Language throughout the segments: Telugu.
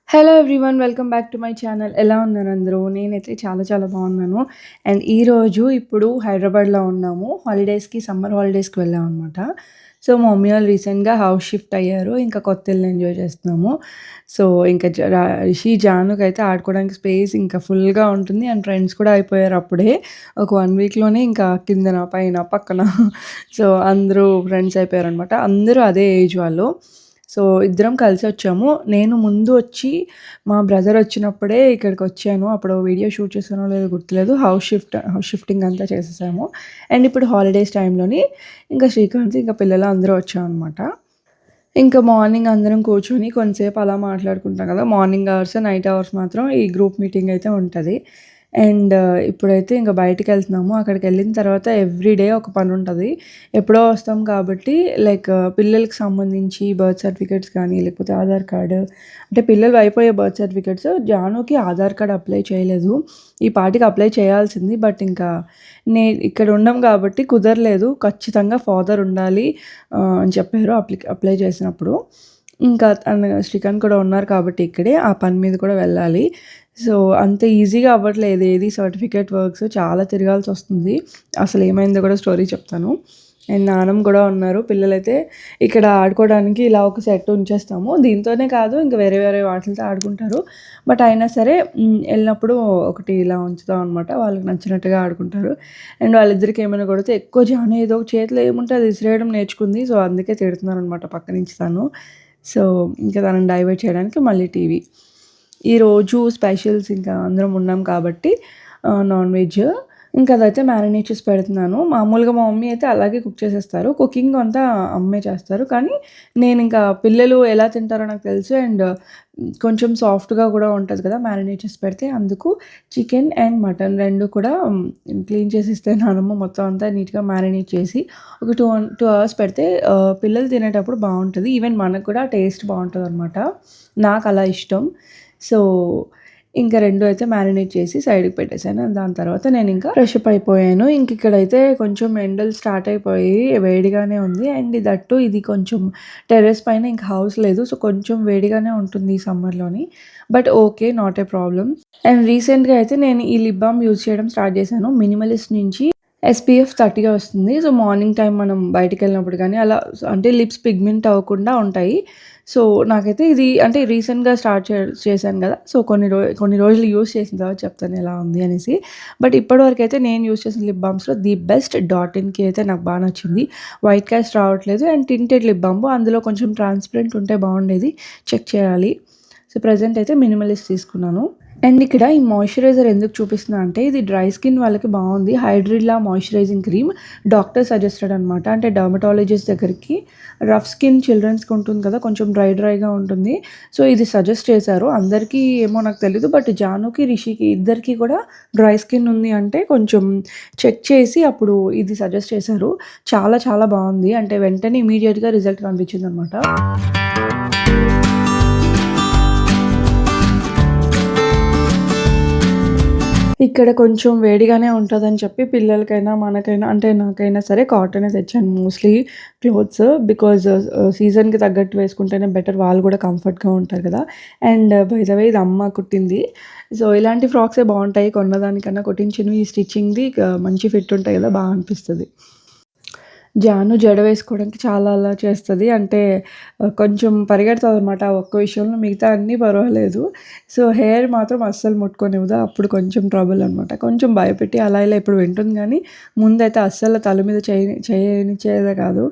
Hello everyone welcome back to my channel. ఎలా ఉన్నారు అందరూ? నేనైతే చాలా చాలా బాగున్నాను. అండ్ ఈరోజు ఇప్పుడు హైదరాబాద్లో ఉన్నాము. సమ్మర్ హాలిడేస్కి వెళ్ళామన్నమాట. సో మా మమ్మీ వాళ్ళు రీసెంట్గా హౌస్ షిఫ్ట్ అయ్యారు. ఇంకా కొత్త ఇల్లు ఎంజాయ్ చేస్తున్నాము. సో ఇంకా రిషి జానుకి అయితే ఆడుకోవడానికి స్పేస్ ఇంకా ఫుల్గా ఉంటుంది. అండ్ ఫ్రెండ్స్ కూడా అయిపోయారు అప్పుడే. ఒక 1 వీక్లోనే ఇంకా కిందన పైన పక్కన సో అందరూ ఫ్రెండ్స్ అయిపోయారు అనమాట. అందరూ అదే ఏజ్ వాళ్ళు. సో ఇద్దరం కలిసి వచ్చాము. నేను ముందు వచ్చి మా బ్రదర్ వచ్చినప్పుడే ఇక్కడికొచ్చాను. అప్పుడు వీడియో షూట్ చేశానో లేదో గుర్తులేదు. హౌస్ షిఫ్టింగ్ అంతా చేసేసాము. అండ్ ఇప్పుడు హాలిడేస్ టైంలోని ఇంకా శ్రీకాంత్ ఇంకా పిల్లలు అందరూ వచ్చామనమాట. ఇంకా మార్నింగ్ అందరం కూర్చొని కొంతసేపు అలా మాట్లాడుకుంటాం కదా! మార్నింగ్ అవర్స్, నైట్ అవర్స్ మాత్రం ఈ గ్రూప్ మీటింగ్ అయితే ఉంటది. అండ్ ఇప్పుడైతే ఇంక బయటికెళ్తున్నాము. అక్కడికెళ్ళిన తర్వాత ఎవ్రీడే ఒక పనుంటది. ఎప్పుడో వస్తాం కాబట్టి లైక్ పిల్లలకి సంబంధించి బర్త్ సర్టిఫికేట్స్ కానీ, లేకపోతే ఆధార్ కార్డ్ అంటే పిల్లలవి అయిపోయే బర్త్ సర్టిఫికేట్స్. జానుకి ఆధార్ కార్డ్ అప్లై చేయలేదు. ఈ పాటికి అప్లై చేయాల్సింది. బట్ ఇంకా ఇక్కడ ఉండం కాబట్టి కుదరలేదు. ఖచ్చితంగా ఫాదర్ ఉండాలి అని చెప్పారు అప్లై చేసినప్పుడు. ఇంకా శ్రీకాంత్ కూడా ఉన్నారు కాబట్టి ఇక్కడే ఆ పని మీద కూడా వెళ్ళాలి. సో అంత ఈజీగా అవ్వట్లేదు ఏది సర్టిఫికేట్ వర్క్స్. చాలా తిరగాల్సొస్తుంది. అసలేమైందో కూడా స్టోరీ చెప్తాను. అండ్ నాన్నమ్మ కూడా ఉన్నారు. పిల్లలైతే ఇక్కడ ఆడుకోవడానికి ఇలా ఒక సెట్ ఉంచేస్తాము. దీంతోనే కాదు ఇంకా వేరే వేరే వాటిలతో ఆడుకుంటారు. బట్ అయినా సరే వెళ్ళినప్పుడు ఒకటి ఇలా ఉంచుతాం అనమాట. వాళ్ళకి నచ్చినట్టుగా ఆడుకుంటారు. అండ్ వాళ్ళిద్దరికి ఏమైనా కొడితే ఎక్కువ జాను ఏదో ఒక చేతిలో ఏముంటే అది విసిరేయడం నేర్చుకుంది. సో అందుకే తిడుతున్నాననమాట పక్క నుంచి తను. సో ఇంకా తనని డైవర్ట్ చేయడానికి మళ్ళీ టీవీ. ఈరోజు స్పెషల్స్ ఇంకా అందరం ఉన్నాం కాబట్టి నాన్ వెజ్ ఇంకా అదైతే మ్యారినేట్ చేసి పెడుతున్నాను. మామూలుగా మా మమ్మీ అయితే అలాగే కుక్ చేసేస్తారు. కుకింగ్ అంతా అమ్మే చేస్తారు. కానీ నేను ఇంకా పిల్లలు ఎలా తింటారో నాకు తెలుసు. అండ్ కొంచెం సాఫ్ట్గా కూడా ఉంటుంది కదా మ్యారినేట్ చేసి పెడితే. అందుకు చికెన్ అండ్ మటన్ 2 కూడా క్లీన్ చేసి ఇస్తే నానమ్మ మొత్తం అంతా నీట్గా మ్యారినేట్ చేసి ఒక 2 అవర్స్ పెడితే పిల్లలు తినేటప్పుడు బాగుంటుంది. ఈవెన్ మనకు కూడా టేస్ట్ బాగుంటుంది అనమాట. నాకు అలా ఇష్టం. సో ఇంకా 2 అయితే మ్యారినేట్ చేసి సైడ్‌కి పెట్టేసాను. దాని తర్వాత నేను ఇంకా ఫ్రెషప్ అయిపోయాను. ఇంక ఇక్కడైతే కొంచెం ఎండలు స్టార్ట్ అయిపోయి వేడిగానే ఉంది. అండ్ దట్టు ఇది కొంచెం టెర్రస్ పైన ఇంకా హౌస్ లేదు. సో కొంచెం వేడిగానే ఉంటుంది ఈ సమ్మర్‌లోని. But okay. Not a problem. And రీసెంట్‌గా అయితే నేను ఈ లిప్ బామ్ యూజ్ చేయడం స్టార్ట్ చేశాను. మినిమలిస్ట్ నుంచి SPF 30 వస్తుంది. సో మార్నింగ్ టైం మనం బయటికెళ్ళినప్పుడు కానీ అలా అంటే లిప్స్ పిగ్మెంట్ అవ్వకుండా ఉంటాయి. సో నాకైతే ఇది అంటే రీసెంట్‌గా స్టార్ట్ చేశాను కదా! సో కొన్ని రోజులు యూజ్ చేసిన తర్వాత చెప్తాను ఎలా ఉంది అనేసి. బట్ ఇప్పటివరకైతే నేను యూజ్ చేసిన లిప్ బామ్స్‌లో ది బెస్ట్ డాట్ ఇన్‌కి అయితే నాకు బాగా నచ్చింది. వైట్ కాస్ట్ రావట్లేదు. అండ్ టింటెడ్ లిప్ బామ్ అందులో కొంచెం ట్రాన్స్పరెంట్ ఉంటే బాగుండేది. చెక్ చేయాలి. సో ప్రెజెంట్ అయితే మినిమలిస్ట్ తీసుకున్నాను. అండ్ ఇక్కడ ఈ మాయిశ్చరైజర్ ఎందుకు చూపిస్తున్నా అంటే ఇది డ్రై స్కిన్ వాళ్ళకి బాగుంది. Hydrilla moisturising cream doctor suggested అనమాట. అంటే డర్మటాలజిస్ట్ దగ్గరికి రఫ్ స్కిన్ చిల్డ్రన్స్కి ఉంటుంది కదా కొంచెం డ్రైగా ఉంటుంది. సో ఇది సజెస్ట్ చేశారు. అందరికీ ఏమో నాకు తెలీదు. బట్ జానుకి, రిషికి ఇద్దరికి కూడా డ్రై స్కిన్ ఉంది అంటే కొంచెం చెక్ చేసి అప్పుడు ఇది సజెస్ట్ చేశారు. చాలా చాలా బాగుంది. అంటే వెంటనే ఇమీడియట్‌గా రిజల్ట్ కనిపించిందనమాట. ఇక్కడ కొంచెం వేడిగానే ఉంటదని చెప్పి పిల్లలకైనా, మనకైనా అంటే నాకైనా సరే కాటనే తెచ్చాను మోస్ట్‌లీ క్లోత్స్. బికాజ్ సీజన్‌కి తగ్గట్టు వేసుకుంటేనే బెటర్. వాళ్ళు కూడా కంఫర్ట్‌గా ఉంటారు కదా! అండ్ బై ద వే ఇది అమ్మ కుట్టింది. సో ఇలాంటి ఫ్రాక్సే బావుంటాయి కొన్నదానికన్నా కుట్టించినవి. ఈ స్టిచ్చింగ్‌ది మంచి ఫిట్ ఉంటాయి కదా! అనిపిస్తది. జాను జడ వేసుకోవడానికి చాలా అలా చేస్తది. అంటే కొంచెం పరిగెడతదనమాట ఆ ఒక్క విషయంలో. మిగతా అన్నీ పర్వాలేదు. సో హెయిర్ మాత్రం అస్సలు ముట్టుకోనివ్వదు. అప్పుడు కొంచెం ట్రబుల్ అనమాట. కొంచెం భయపెట్టి అలా ఇలా ఇప్పుడు వింటుంది గానీ, ముందైతే అస్సలు తల మీద చేయనిచ్చేదే కాదు.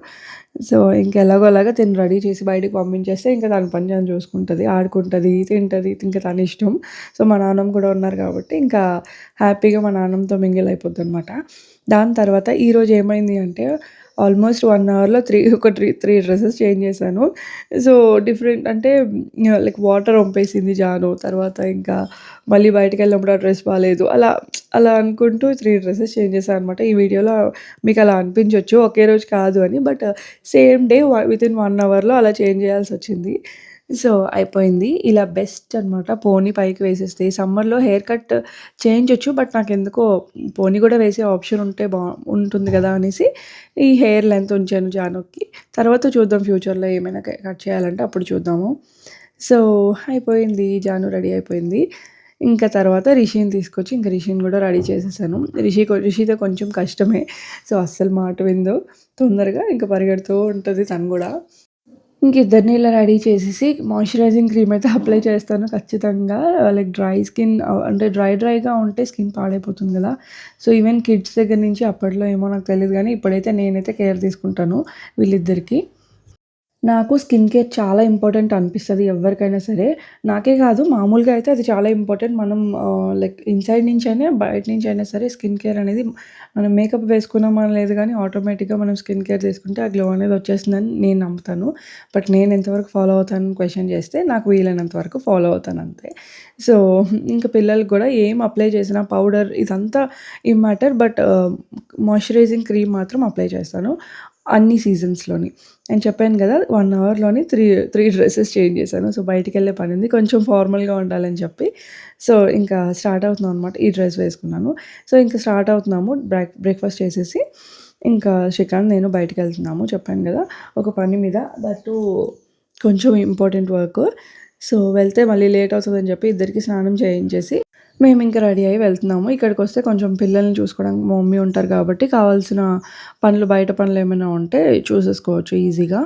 సో ఇంక ఎలాగోలాగా తిను రెడీ చేసి బయటకి పంపించేస్తే ఇంక తన పని తను చూసుకుంటది. ఆడుకుంటది, తింటది. ఇంక తన ఇష్టం. సో మా నాన్నమ్మ కూడా ఉన్నారు కాబట్టి ఇంకా హ్యాపీగా మా నాన్నమ్మతో మింగిల్ అయిపోద్దనమాట. దాని తర్వాత ఈరోజు ఏమైంది అంటే ఆల్మోస్ట్ 1 అవర్‌లో 3 డ్రెసెస్ చేంజ్ చేశాను. సో డిఫరెంట్ అంటే లైక్ వాటర్ వంపేసింది జాను. తర్వాత ఇంకా మళ్ళీ బయటికెళ్ళినప్పుడు ఆ డ్రెస్ బాలేదు. అలా అనుకుంటూ 3 డ్రెసెస్ చేంజ్ చేశాను అనమాట. ఈ వీడియోలో మీకు అలా అనిపించొచ్చు ఒకే రోజు కాదు అని. బట్ సేమ్ డే వితిన్ 1 అవర్‌లో అలా చేంజ్ చేయాల్సొచ్చింది. సో అయిపోయింది. ఇలా బెస్ట్ అనమాట. పోనీ పైకి వేసేస్తే ఈ సమ్మర్‌లో హెయిర్ కట్ చేయించొచ్చు. బట్ నాకెందుకో పోనీ కూడా వేసే ఆప్షన్ ఉంటే ఉంటుంది కదా అనేసి ఈ హెయిర్ లెంత్ ఉంచాను జానుకి. తర్వాత చూద్దాం ఫ్యూచర్‌లో ఏమైనా కట్ చేయాలంటే అప్పుడు చూద్దాము. సో, అయిపోయింది. జాను రెడీ అయిపోయింది. ఇంకా తర్వాత రిషిని తీసుకొచ్చి ఇంక రిషిని గూడా రెడీ చేసేసాను. రిషితో కొంచెం కష్టమే. సో, అస్సలు మాట వినదు. తొందరగా ఇంక పరిగెడుతూ ఉంటది తను గూడా. ఇంక ఇద్దరిని ఇలా రెడీ చేసేసి మాయిశ్చరైజింగ్ క్రీమ్ అయితే అప్లై చేస్తాను ఖచ్చితంగా. లైక్ డ్రై స్కిన్ అంటే డ్రైగా ఉంటే స్కిన్ పాడైపోతుంది గదా! సో, ఈవెన్ కిడ్స్ దగ్గర నుంచి అప్పట్లో ఏమో నాకు తెలీదు గానీ, ఇప్పుడైతే నేనైతే కేర్ తీసుకుంటాను వీళ్ళిద్దరికీ. నాకు స్కిన్ కేర్ చాలా ఇంపార్టెంట్ అనిపిస్తది ఎవ్వరికైనా సరే. నాకే కాదు మామూలుగా అయితే అది చాలా ఇంపార్టెంట్. మనం లైక్ ఇన్‌సైడ్ నుంచైనా, బయట నుంచైనా సరే స్కిన్ కేర్ అనేది మనం మేకప్ వేసుకున్నామని లేదు గానీ ఆటోమేటిక్‌గా మనం స్కిన్ కేర్ తీసుకుంటే ఆ గ్లో అనేది వచ్చేస్తుందని నేను నమ్ముతాను. బట్ నేను ఎంతవరకు ఫాలో అవుతానని క్వెషన్ చేస్తే నాకు వీలైనంత వరకు ఫాలో అవుతాను అంతే. సో, ఇంక పిల్లలకి గూడా ఏం అప్లై చేసినా పౌడర్ ఇదంతా ఏం మ్యాటర్ బట్ మాయిశ్చరైజింగ్ క్రీమ్ మాత్రం అప్లై చేస్తాను. అన్ని సీజన్స్‌లోని. నేను చెప్పాను గదా! 1 అవర్‌లోని 3 డ్రెసెస్ చేంజ్ చేశాను. సో, బయటికెళ్ళే పనుంది. కొంచెం ఫార్మల్‌గా ఉండాలని చెప్పి. సో, ఇంకా స్టార్ట్ అవుతున్నాం అనమాట. ఈ డ్రెస్ వేసుకున్నాను. సో, ఇంక స్టార్ట్ అవుతున్నాము. బ్రేక్‌ఫాస్ట్ చేసేసి ఇంకా శ్రీకాంత్, నేను బయటికెళ్తున్నాము. చెప్పాను గదా! ఒక పని మీద. దట్ టూ కొంచెం ఇంపార్టెంట్ వర్క్. సో, వెళ్తే మళ్ళీ లేట్ అవుతదని చెప్పి ఇద్దరికీ స్నానం చేయించేసి మేమింక రెడీ అయ్యి వెళ్తున్నాము. ఇక్కడికొస్తే కొంచెం పిల్లల్ని చూసుకోవడానికి మా మమ్మీ ఉంటారు కాబట్టి కావాల్సిన పనులు బయట పనులేమైనా ఉంటే చూసేసుకోవచ్చు ఈజీగా.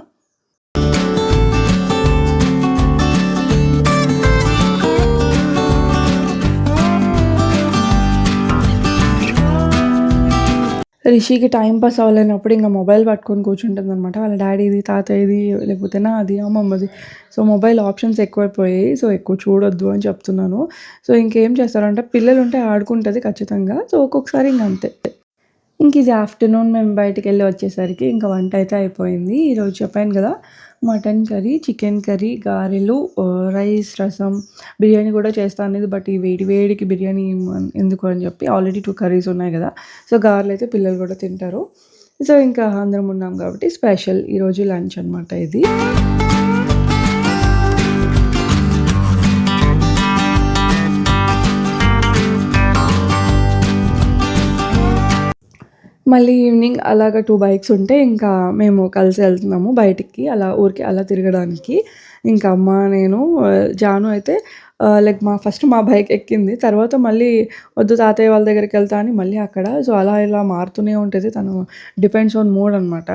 రిషికి టైమ్ పాస్ అవ్వలేనప్పుడు ఇంక మొబైల్ పట్టుకొని కూర్చుంటుందనమాట. వాళ్ళ డ్యాడీది, తాతయ్యది లేకపోతే నాది, అమ్మమ్మది. సో, మొబైల్ ఆప్షన్స్ ఎక్కువైపోయాయి. సో, ఎక్కువ చూడొద్దు అని చెప్తున్నాను. సో, ఇంకేం చేస్తారంటే పిల్లలుంటే ఆడుకుంటది ఖచ్చితంగా. సో, ఒక్కొక్కసారి ఇంక అంతే. ఇంకిది ఆఫ్టర్‌నూన్ మేము బయటికెళ్ళి వచ్చేసరికి ఇంక వంటయితే అయిపోయింది. ఈరోజు చెప్పాను గదా! మటన్ కర్రీ, చికెన్ కర్రీ, గారెలు, రైస్, రసం, బిర్యానీ గూడా చేస్తా అనేది బట్ ఈ వేడి వేడికి బిర్యానీ ఎందుకు అని చెప్పి ఆల్రెడీ 2 కర్రీస్ ఉన్నాయి గదా! సో, గారెలయితే పిల్లలు గూడా తింటారు. సో, ఇంకా అందరం ఉన్నాం కాబట్టి స్పెషల్ ఈరోజు లంచ్ అనమాట ఇది. మళ్ళీ ఈవినింగ్ అలాగా 2 బైక్స్ ఉంటే ఇంకా మేము కలిసి ఎళ్తున్నాము బయటికి. అలా ఊరికే అలా తిరగడానికి. ఇంకా అమ్మ, నేను, జాను అయితే లైక్ ఫస్ట్ మా బైక్ ఎక్కింది. తర్వాత మళ్ళీ వద్దు తాతయ్య వాళ్ళ దగ్గరికెళ్తా అని మళ్ళీ అక్కడ. సో, అలా ఇలా మారుతూనే ఉంటది. తను డిపెండ్స్ ఆన్ మూడ్ అనమాట.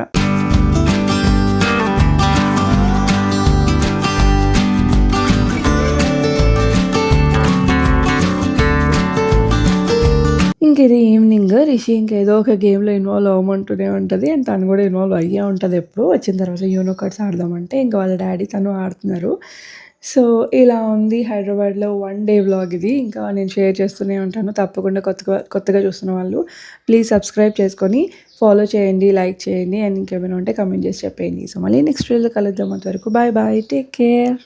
ఇంకిది ఈవినింగ్ రిషి ఇంకేదో ఒక గేమ్‌లో ఇన్వాల్వ్ అవ్వమంటూనే ఉంటది. అండ్ తను గూడా ఇన్వాల్వ్ అయ్యే ఉంటది ఎప్పుడు. వచ్చిన తర్వాత యూనో కార్డ్స్ ఆడదామంటే ఇంక వాళ్ళ డ్యాడీ తను ఆడుతున్నారు. సో, ఇలా ఉంది హైదరాబాద్‌లో 1 డే వ్లాగ్ ఇది. ఇంకా నేను షేర్ చేస్తూనే ఉంటాను. తప్పకుండా కొత్తగా చూస్తున్న వాళ్ళు ప్లీజ్ సబ్స్క్రైబ్ చేసుకొని ఫాలో చేయండి, లైక్ చేయండి. అండ్ ఇంకేమైనా ఉంటే కామెంట్ చేసి చెప్పేయండి. సో, మళ్ళీ నెక్స్ట్ వీడియోలో కలుద్దాం. అంతవరకు బాయ్ బాయ్. Take care.